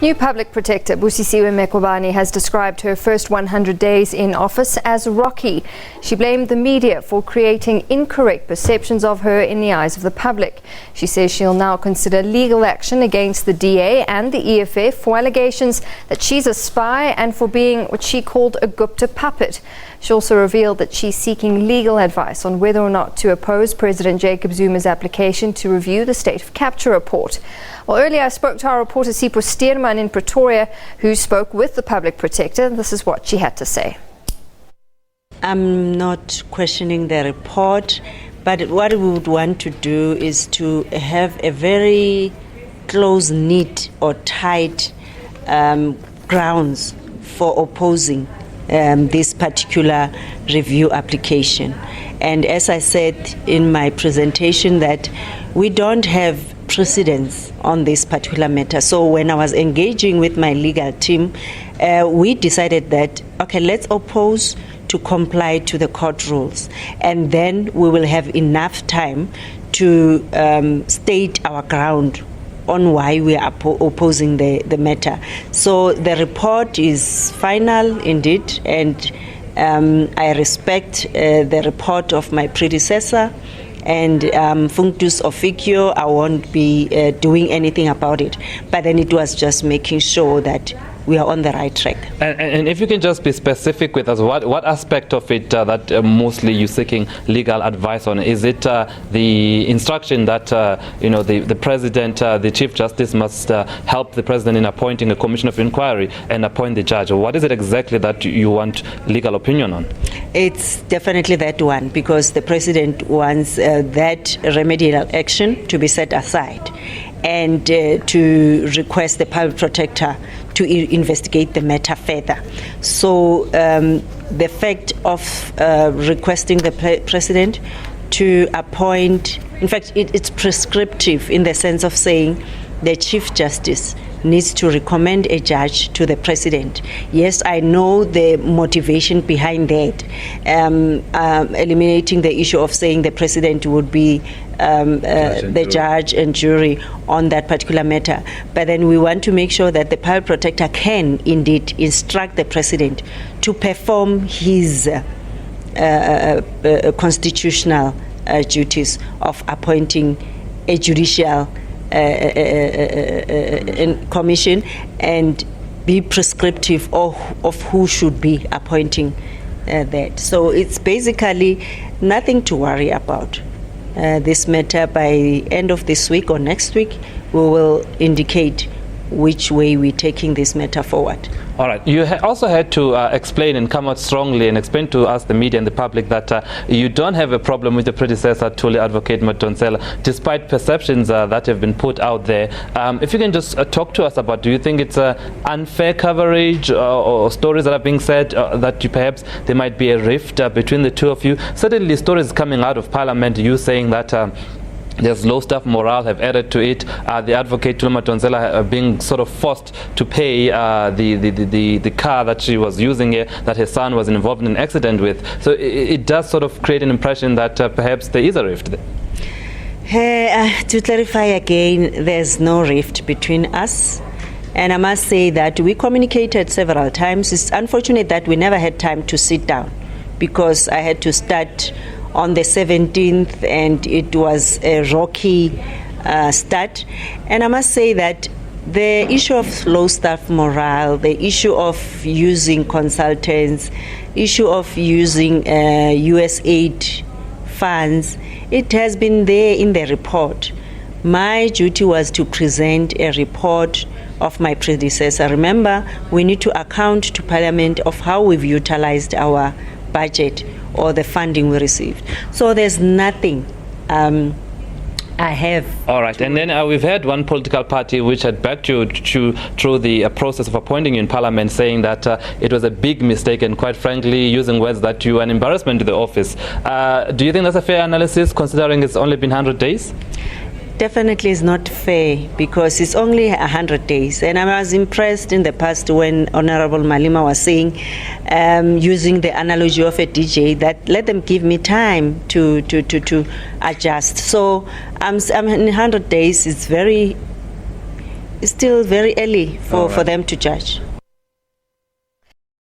New Public Protector Busisiwe Mkwebane has described her first 100 days in office as rocky. She blamed the media for creating incorrect perceptions of her in the eyes of the public. She says she'll now consider legal action against the DA and the EFF for allegations that she's a spy and for being what she called a Gupta Puppet. She also revealed that she's seeking legal advice on whether or not to oppose President Jacob Zuma's application to review the State of Capture report. Well, earlier I spoke to our reporter Sipho Stearman in Pretoria, who spoke with the Public Protector. This is what she had to say. I'm not questioning the report, but what we would want to do is to have a very close-knit or tight grounds for opposing this particular review application. And as I said in my presentation, that we don't have precedence on this particular matter. So when I was engaging with my legal team, we decided that, okay, let's oppose to comply to the court rules. And then we will have enough time to state our ground on why we are opposing the matter. So the report is final indeed, and I respect the report of my predecessor, and functus officio, I won't be doing anything about it. But then it was just making sure that we are on the right track. And if you can just be specific with us, what aspect of it that mostly you're seeking legal advice on? Is it the instruction that the president, the chief justice, must help the president in appointing a commission of inquiry and appoint the judge? What is it exactly that you want legal opinion on? It's definitely that one, because the president wants that remedial action to be set aside and to request the public protector to investigate the matter further. So the fact of requesting the president to appoint, in fact, it's prescriptive in the sense of saying the Chief Justice needs to recommend a judge to the president. Yes, I know the motivation behind that, eliminating the issue of saying the president would be the judge and jury on that particular matter. But then we want to make sure that the public protector can indeed instruct the president to perform his constitutional duties of appointing a judicial commission and be prescriptive of who should be appointing that. So it's basically nothing to worry about. This matter, by the end of this week or next week, we will indicate which way we're taking this matter forward. All right. You also had to explain and come out strongly and explain to us, the media and the public, that you don't have a problem with the predecessor, Thuli Advocate Madonsela, despite perceptions that have been put out there. If you can just talk to us about, do you think it's unfair coverage or stories that are being said that perhaps there might be a rift between the two of you? Certainly stories coming out of Parliament, you saying that there's low staff morale have added to it. The advocate Thuli Madonsela being sort of forced to pay the car that she was using here, that her son was involved in an accident with. So it does sort of create an impression that perhaps there is a rift there. To clarify again, there's no rift between us. And I must say that we communicated several times. It's unfortunate that we never had time to sit down, because I had to start on the 17th, and it was a rocky start. And I must say that the issue of low staff morale, the issue of using consultants, issue of using US aid funds, it has been there in the report. My duty was to present a report of my predecessor. Remember, we need to account to Parliament of how we've utilized our budget or the funding we received. So there's nothing I have. All right, and then we've had one political party which had backed you through the process of appointing you in Parliament, saying that it was a big mistake, and quite frankly using words that you were an embarrassment to the office. Do you think that's a fair analysis, considering it's only been 100 days? Definitely is not fair, because it's only 100 days. And I was impressed in the past when Honorable Malima was saying, using the analogy of a DJ, that let them give me time to adjust. So in 100 days, it's very it's still very early for them to judge.